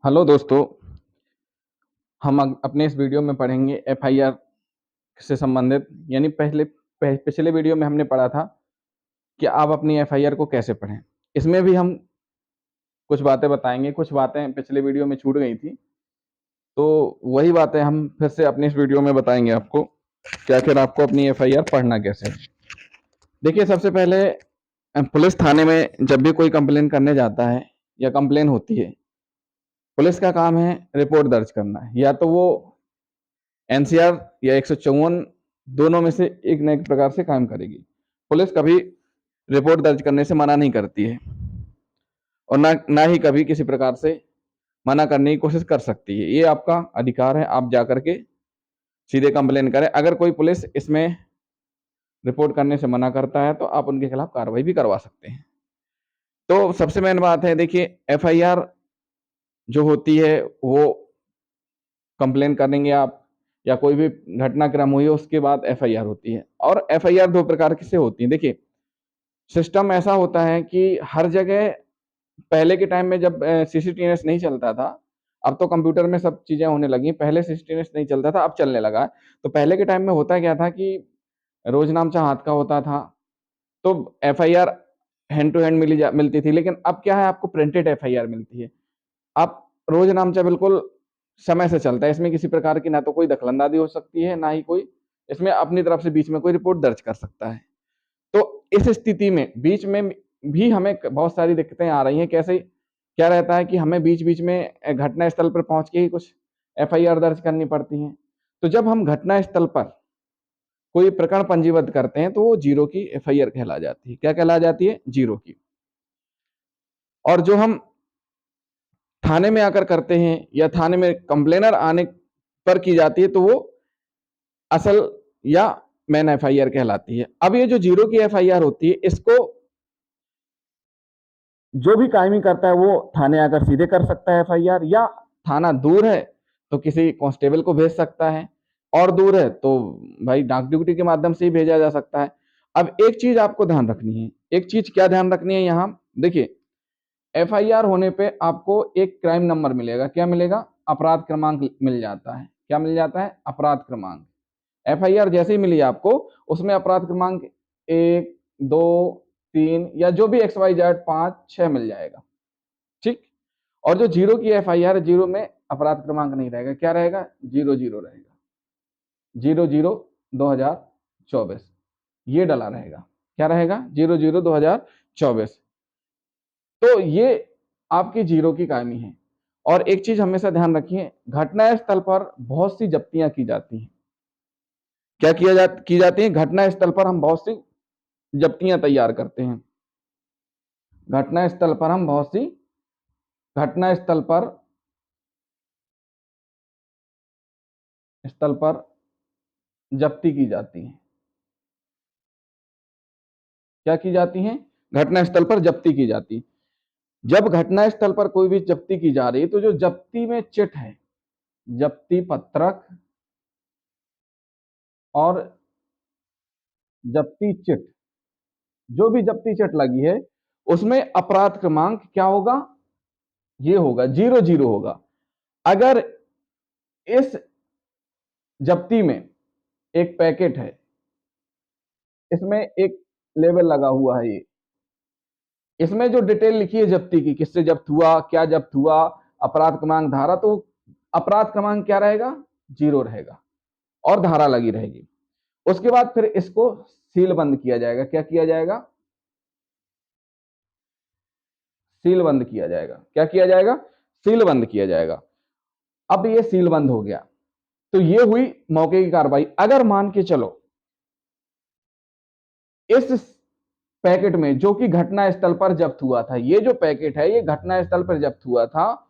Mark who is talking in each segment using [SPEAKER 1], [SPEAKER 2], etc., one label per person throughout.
[SPEAKER 1] Hello दोस्तों, हम अपने इस वीडियो में पढ़ेंगे एफआईआर से संबंधित। यानी पिछले वीडियो में हमने पढ़ा था कि आप अपनी एफआईआर को कैसे पढ़ें। इसमें भी हम कुछ बातें बताएंगे, कुछ बातें पिछले वीडियो में छूट गई थी, तो वही बातें हम फिर से अपने इस वीडियो में बताएंगे आपको कि आखिर आपको अपनी एफआईआर पढ़ना कैसे है। देखिए, सबसे पहले पुलिस थाने में जब भी कोई कंप्लेन करने जाता है या कंप्लेन होती है, पुलिस का काम है रिपोर्ट दर्ज करना है। या तो वो एनसीआर या 154 दोनों में से एक न एक प्रकार से काम करेगी। पुलिस कभी रिपोर्ट दर्ज करने से मना नहीं करती है और ना ही कभी किसी प्रकार से मना करने की कोशिश कर सकती है। ये आपका अधिकार है, आप जाकर के सीधे कंप्लेन करें। अगर कोई पुलिस इसमें रिपोर्ट करने से मना करता है तो आप उनके खिलाफ कार्रवाई भी करवा सकते हैं। तो सबसे मेन बात है, देखिए, एफआईआर जो होती है वो कंप्लेन करेंगे आप या कोई भी घटनाक्रम हुई है उसके बाद एफआईआर होती है। और एफआईआर दो प्रकार की से होती है। देखिए, सिस्टम ऐसा होता है कि हर जगह पहले के टाइम में जब सीसीटीएनएस नहीं चलता था, अब तो कंप्यूटर में सब चीजें होने लगी। पहले सीसीटीएनएस नहीं चलता था, अब चलने लगा है। तो पहले के टाइम में होता क्या था कि रोजनामचा हाथ का होता था, तो एफआईआर हैंड टू हैंड मिलती थी। लेकिन अब क्या है, आपको प्रिंटेड एफआईआर मिलती है। अब रोजनामचा बिल्कुल समय से चलता है, इसमें किसी प्रकार की ना तो कोई दखलंदाजी हो सकती है, ना ही कोई इसमें अपनी तरफ से बीच में कोई रिपोर्ट दर्ज कर सकता है। तो इस स्थिति में बीच में भी हमें बहुत सारी दिक्कतें आ रही हैं। कैसे क्या रहता है कि हमें बीच बीच में घटना स्थल पर पहुंच के ही कुछ एफआईआर दर्ज करनी पड़ती हैं। तो जब हम घटना स्थल पर कोई प्रकरण पंजीबद्ध करते हैं तो वो जीरो की एफआईआर कहला जाती है। क्या कहला जाती है? जीरो की। और जो हम थाने में आकर करते हैं या थाने में कंप्लेनर आने पर की जाती है तो वो असल या मेन एफआईआर कहलाती है। अब ये जो जीरो की एफआईआर होती है, इसको जो भी कायमी करता है वो थाने आकर सीधे कर सकता है एफआईआर, या थाना दूर है तो किसी कांस्टेबल को भेज सकता है, और दूर है तो भाई डाक ड्यूटी के माध्यम से ही भेजा जा सकता है। अब एक चीज आपको ध्यान रखनी है। एक चीज क्या ध्यान रखनी है यहाँ? देखिए, एफआईआर होने पे आपको एक क्राइम नंबर मिलेगा। क्या मिलेगा? अपराध क्रमांक मिल जाता है। क्या मिल जाता है? अपराध क्रमांक। एफआईआर जैसे ही मिली आपको, उसमें अपराध क्रमांक 1, 2, 3 या जो भी XYZ 5, 6 मिल जाएगा। ठीक। और जो जीरो की एफआईआर, जीरो में अपराध क्रमांक नहीं रहेगा। क्या रहेगा? 00 रहेगा। 00/2024 ये डला रहेगा। क्या रहेगा? 00/2024। तो ये आपकी जीरो की कायमी है। और एक चीज हमेशा ध्यान रखिए, घटना स्थल पर बहुत सी जब्तियां की जाती हैं। क्या की जाती है? घटना स्थल पर हम बहुत सी जब्तियां तैयार करते हैं। घटना स्थल पर हम बहुत सी घटना स्थल पर जब्ती की जाती है। क्या की जाती है? घटना स्थल पर जब्ती की जाती है। जब घटना स्थल पर कोई भी जब्ती की जा रही है तो जो जब्ती में चिट है, जब्ती पत्रक और जब्ती चिट, जो भी जब्ती चिट लगी है उसमें अपराध क्रमांक क्या होगा? ये होगा 00 होगा। अगर इस जब्ती में एक पैकेट है, इसमें एक लेबल लगा हुआ है, ये इसमें जो डिटेल लिखी है जब्ती की, किससे जब्त हुआ, क्या जब्त हुआ, अपराध क्रमांक, धारा, तो अपराध क्रमांक क्या रहेगा? 0 रहेगा और धारा लगी रहेगी। उसके बाद फिर इसको सील बंद किया जाएगा। क्या किया जाएगा? सील बंद किया जाएगा। क्या किया जाएगा? सील बंद किया जाएगा। अब ये सील बंद हो गया तो ये हुई मौके की कार्रवाई। अगर मान के चलो इस पैकेट में, जो कि घटना स्थल पर जब्त हुआ था, ये जो पैकेट है ये घटना स्थल पर जब्त हुआ था,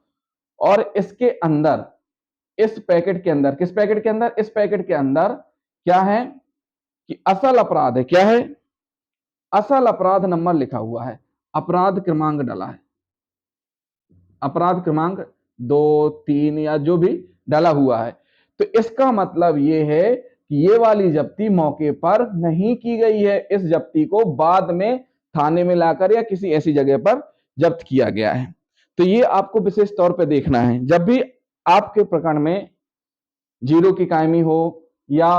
[SPEAKER 1] और इसके अंदर, इस पैकेट के अंदर, किस पैकेट के अंदर? इस पैकेट के अंदर क्या है कि असल अपराध है। क्या है? असल अपराध नंबर लिखा हुआ है, अपराध क्रमांक डला है। अपराध क्रमांक 2, 3 या जो भी डला हुआ है। तो इसका मतलब ये है कि ये वाली जब्ती मौके पर नहीं की गई है। इस जब्ती को बाद में थाने में लाकर या किसी ऐसी जगह पर जब्त किया गया है। तो ये आपको विशेष तौर पे देखना है। जब भी आपके प्रकरण में जीरो की कायमी हो या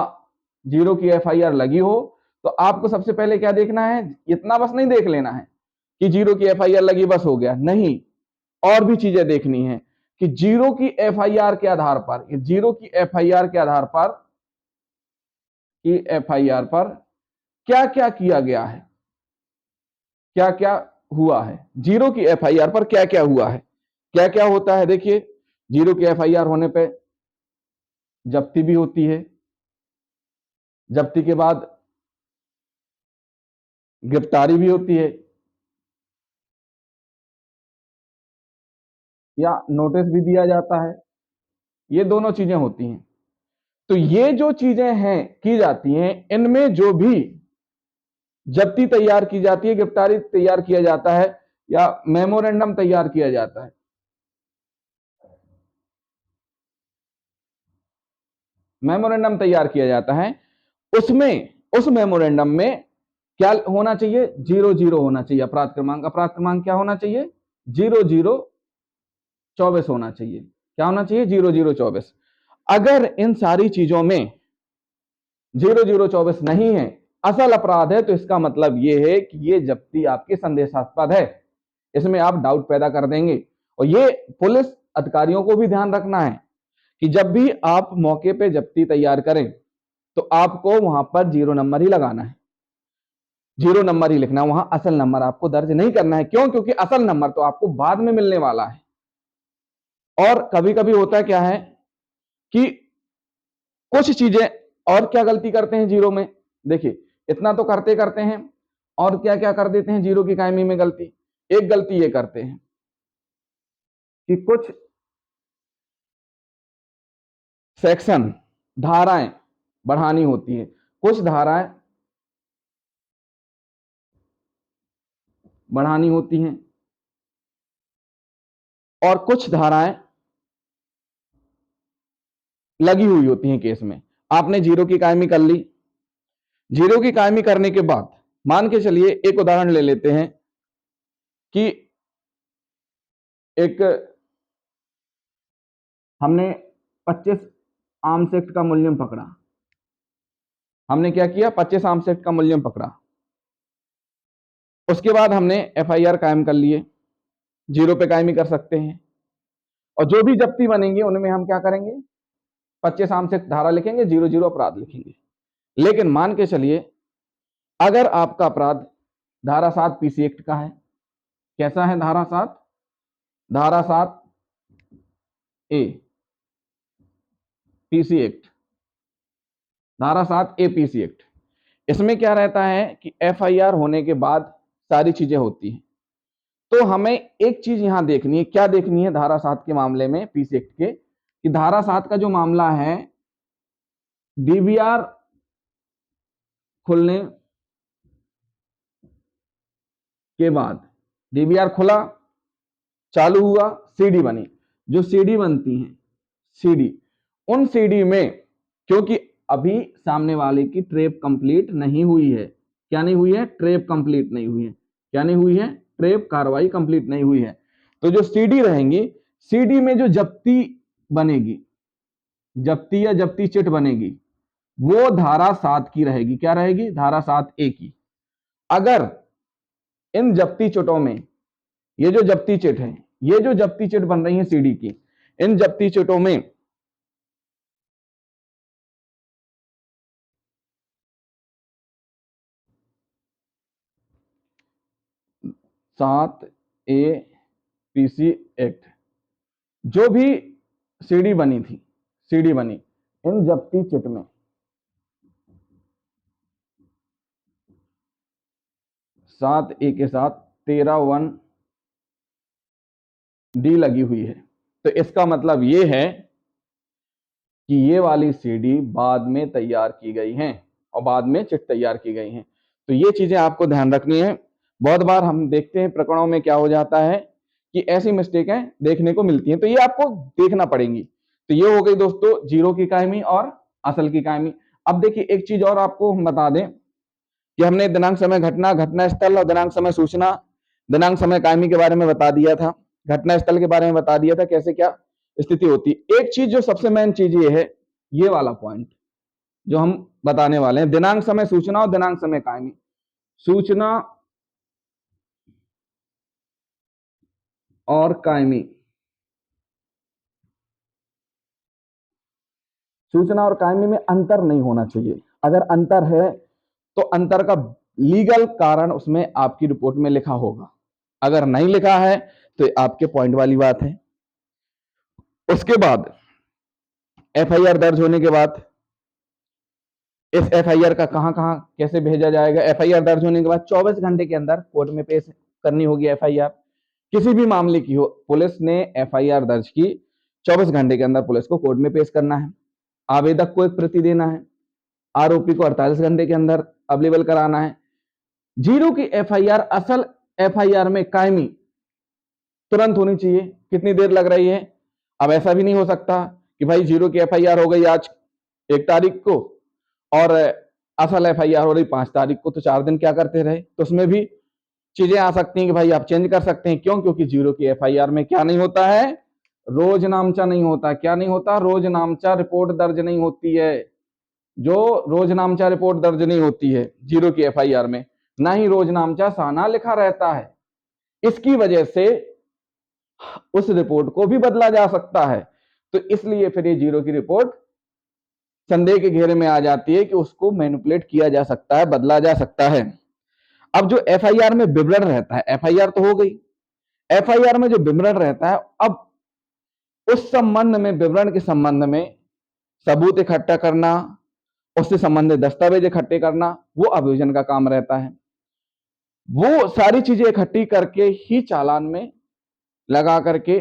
[SPEAKER 1] जीरो की एफआईआर लगी हो, तो आपको सबसे पहले क्या देखना है, इतना बस नहीं देख लेना है कि जीरो की एफआईआर लगी बस हो गया, नहीं, और भी चीजें देखनी है कि जीरो की एफआईआर के आधार पर, जीरो की एफआईआर के आधार पर, की एफआईआर पर क्या क्या किया गया है, क्या क्या हुआ है, जीरो की एफआईआर पर क्या क्या हुआ है, क्या क्या होता है। देखिए, जीरो की एफआईआर होने पे जब्ती भी होती है, जब्ती के बाद गिरफ्तारी भी होती है, या नोटिस भी दिया जाता है, ये दोनों चीजें होती हैं। तो ये जो चीजें हैं की जाती हैं, इनमें जो भी जब्ती तैयार की जाती है, गिरफ्तारी तैयार किया जाता है, या मेमोरेंडम तैयार किया जाता है, मेमोरेंडम तैयार किया जाता है, उसमें, उस मेमोरेंडम में क्या होना चाहिए, 00 होना चाहिए अपराध क्रमांक। अपराध क्रमांक क्या होना चाहिए, 0024 होना चाहिए। क्या होना चाहिए, 0024। अगर इन सारी चीजों में 0024 नहीं है, असल अपराध है, तो इसका मतलब यह है कि ये जब्ती आपकी संदेहास्पद है, इसमें आप डाउट पैदा कर देंगे। और ये पुलिस अधिकारियों को भी ध्यान रखना है कि जब भी आप मौके पे जब्ती तैयार करें, तो आपको वहां पर 0 नंबर ही लगाना है, 0 नंबर ही लिखना है, वहां असल नंबर आपको दर्ज नहीं करना है। क्यों, क्योंकि असल नंबर तो आपको बाद में मिलने वाला है। और कभी कभी होता क्या है कि कुछ चीजें और क्या गलती करते हैं जीरो में, देखिए इतना तो करते करते हैं, और क्या क्या कर देते हैं जीरो की कायमी में गलती। एक गलती ये करते हैं कि कुछ सेक्शन, धाराएं बढ़ानी होती है, कुछ धाराएं बढ़ानी होती हैं, और कुछ धाराएं लगी हुई होती हैं केस में। आपने जीरो की कायमी कर ली, जीरो की कायमी करने के बाद मान के चलिए, एक उदाहरण ले लेते हैं कि एक हमने 25 आर्म्स एक्ट का मूल्यम पकड़ा, हमने क्या किया, 25 आर्म्स एक्ट का मूल्यम पकड़ा, उसके बाद हमने एफआईआर कायम कर लिए, जीरो पे कायमी कर सकते हैं, और जो भी जब्ती बनेंगे उनमें हम क्या करेंगे, 25 आर्म्स एक्ट धारा लिखेंगे, 00 अपराध लिखेंगे। लेकिन मान के चलिए अगर आपका अपराध धारा 7 पीसी एक्ट का है, कैसा है धारा 7, धारा 7 ए पीसी एक्ट, धारा 7 ए पीसी एक्ट, इसमें क्या रहता है कि एफआईआर होने के बाद सारी चीजें होती हैं। तो हमें एक चीज यहां देखनी है, क्या देखनी है धारा 7 के मामले में पीसी एक्ट के, कि धारा 7 का जो मामला है, डीवीआर खुलने के बाद, डीवीआर खुला, चालू हुआ, सीडी बनी, जो सीडी बनती है, सीडी, उन सीडी में क्योंकि अभी सामने वाले की ट्रेप कंप्लीट नहीं हुई है, क्या नहीं हुई है, ट्रेप कंप्लीट नहीं हुई है, क्या नहीं हुई है, ट्रेप कार्रवाई कंप्लीट नहीं हुई है, तो जो सीडी रहेंगी, सीडी में जो जब्ती बनेगी, जब्ती या जब्ती चिट बनेगी, वो धारा 7 की रहेगी। क्या रहेगी, धारा 7 ए की। अगर इन जब्ती चिटों में, ये जो जब्ती चिट है, ये जो जब्ती चिट बन रही है सीडी की, इन जब्ती चिटों में 7 ए पीसी एक्ट, जो भी सीडी बनी थी, सीडी बनी, इन जब्ती चिट में 7 ए के साथ 13(1) डी लगी हुई है। तो इसका मतलब ये है कि ये वाली सीडी बाद में तैयार की गई हैं, और बाद में चिट तैयार की गई हैं। तो ये चीजें आपको ध्यान रखनी है। बहुत बार हम देखते हैं प्रकरणों में क्या हो जाता है कि ऐसी मिस्टेकें देखने को मिलती हैं, तो ये आपको देखना पड़ेगी। तो ये हो गई दोस्तों जीरो की कायमी और असल की कायमी। अब देखिए एक चीज और आपको हम बता दें कि हमने दिनांक समय घटना, घटना स्थल और दिनांक समय सूचना, दिनांक समय कायमी के बारे में बता दिया था। घटनास्थल के बारे में बता दिया था कैसे क्या स्थिति होती है। एक चीज जो सबसे मेन चीज ये है, ये वाला पॉइंट जो हम बताने वाले हैं, दिनांक समय सूचना और दिनांक समय कायमी। सूचना और कायमी, सूचना और कायमी में अंतर नहीं होना चाहिए। अगर अंतर है तो अंतर का लीगल कारण उसमें आपकी रिपोर्ट में लिखा होगा, अगर नहीं लिखा है तो आपके पॉइंट वाली बात है। उसके बाद एफआईआर दर्ज होने के बाद इस एफआईआर का कहां कहां कैसे भेजा जाएगा। एफआईआर दर्ज होने के बाद 24 घंटे के अंदर कोर्ट में पेश करनी होगी एफआईआर, किसी भी मामले की हो। पुलिस ने एफआईआर दर्ज की, 24 घंटे के अंदर पुलिस को कोर्ट में पेश करना है, आवेदक को एक प्रति देना है, आरोपी को 48 घंटे के अंदर अवेलेबल कराना है। जीरो की एफआईआर असल एफआईआर में कायमी तुरंत होनी चाहिए। कितनी देर लग रही है? अब ऐसा भी नहीं हो सकता कि भाई जीरो की एफआईआर हो गई आज 1 तारीख को और असल एफआईआर हो रही 5 तारीख को, तो 4 दिन क्या करते रहे। तो उसमें भी चीजें आ सकती हैं कि भाई आप चेंज कर सकते हैं। क्यों? क्योंकि जीरो की एफआईआर में क्या नहीं होता है, रोज नामचा नहीं होता। क्या नहीं होता? रोज नामचा रिपोर्ट दर्ज नहीं होती है। जो रोज नामचा रिपोर्ट दर्ज नहीं होती है जीरो की एफआईआर में, ना ही रोज नामचा साना लिखा रहता है। इसकी वजह से उस रिपोर्ट को भी बदला जा सकता है। तो इसलिए फिर ये जीरो की रिपोर्ट संदेह के घेरे में आ जाती है कि उसको मैनिपुलेट किया जा सकता है, बदला जा सकता है। अब जो एफआईआर में विवरण रहता है, एफआईआर तो हो गई, एफआईआर में जो विवरण रहता है, अब उस संबंध में, विवरण के संबंध में सबूत इकट्ठा करना, उससे संबंधित दस्तावेज इकट्ठे करना, वो अभियोजन का काम रहता है। वो सारी चीजें इकट्ठी करके ही चालान में लगा करके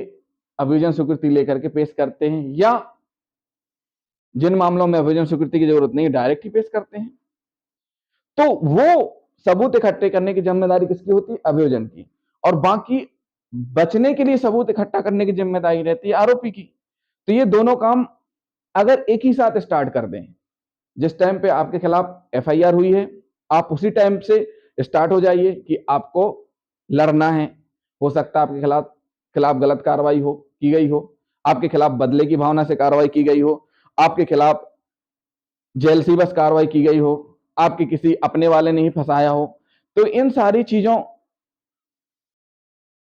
[SPEAKER 1] अभियोजन स्वीकृति लेकर के पेश करते हैं, या जिन मामलों में अभियोजन स्वीकृति की जरूरत नहीं, डायरेक्ट ही पेश करते हैं। तो वो सबूत इकट्ठे करने की जिम्मेदारी किसकी होती है? अभियोजन की। और बाकी बचने के लिए सबूत इकट्ठा करने की जिम्मेदारी रहती है आरोपी की। तो ये दोनों काम अगर एक ही साथ स्टार्ट कर दें, जिस टाइम पे आपके खिलाफ एफआईआर हुई है, आप उसी टाइम से स्टार्ट हो जाइए कि आपको लड़ना है। हो सकता है आपके खिलाफ गलत कार्रवाई की गई हो, आपके खिलाफ बदले की भावना से कार्रवाई की गई हो, आपके खिलाफ जेल सी बस कार्रवाई की गई हो, आपके किसी अपने वाले ने ही फंसाया हो। तो इन सारी चीजों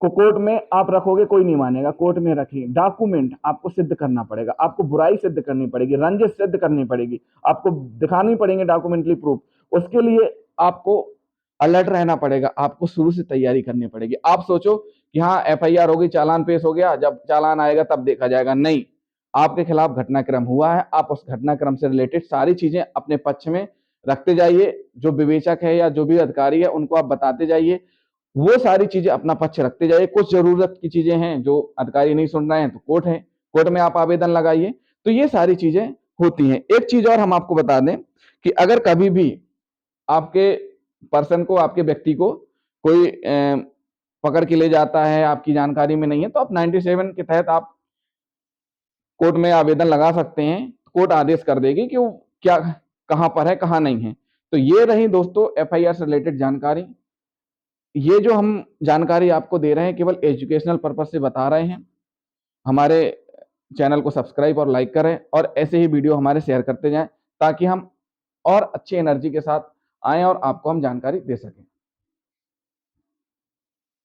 [SPEAKER 1] को कोर्ट में आप रखोगे, कोई नहीं मानेगा। कोर्ट में रखिए, डॉक्यूमेंट आपको सिद्ध करना पड़ेगा, आपको बुराई सिद्ध करनी पड़ेगी, रंजिश सिद्ध करनी पड़ेगी, आपको दिखानी पड़ेंगे डॉक्यूमेंटली प्रूफ। उसके लिए आपको अलर्ट रहना पड़ेगा, आपको शुरू से तैयारी करनी पड़ेगी। आप सोचो कि हाँ एफआईआर हो गई, चालान पेश हो गया, जब चालान आएगा तब देखा जाएगा, नहीं। आपके खिलाफ घटनाक्रम हुआ है, आप उस घटनाक्रम से रिलेटेड सारी चीजें अपने पक्ष में रखते जाइए। जो विवेचक है या जो भी अधिकारी है उनको आप बताते जाइए, वो सारी चीजें अपना पक्ष रखते जाइए। कुछ जरूरत की चीजें हैं जो अधिकारी नहीं सुन रहे हैं तो कोर्ट है, कोर्ट में आप आवेदन लगाइए। तो ये सारी चीजें होती हैं। एक चीज और हम आपको बता दें कि अगर कभी भी आपके पर्सन को, आपके व्यक्ति को कोई पकड़ के ले जाता है, आपकी जानकारी में नहीं है, तो आप 97 के तहत आप कोर्ट में आवेदन लगा सकते हैं। कोर्ट आदेश कर देगी कि वो क्या, कहां पर है, कहां नहीं है। तो ये रही दोस्तों एफआईआर से रिलेटेड जानकारी। ये जो हम जानकारी आपको दे रहे हैं केवल एजुकेशनल पर्पज से बता रहे हैं। हमारे चैनल को सब्सक्राइब और लाइक करें और ऐसे ही वीडियो हमारे शेयर करते जाएं, ताकि हम और अच्छी एनर्जी के साथ आएं और आपको हम जानकारी दे सकें।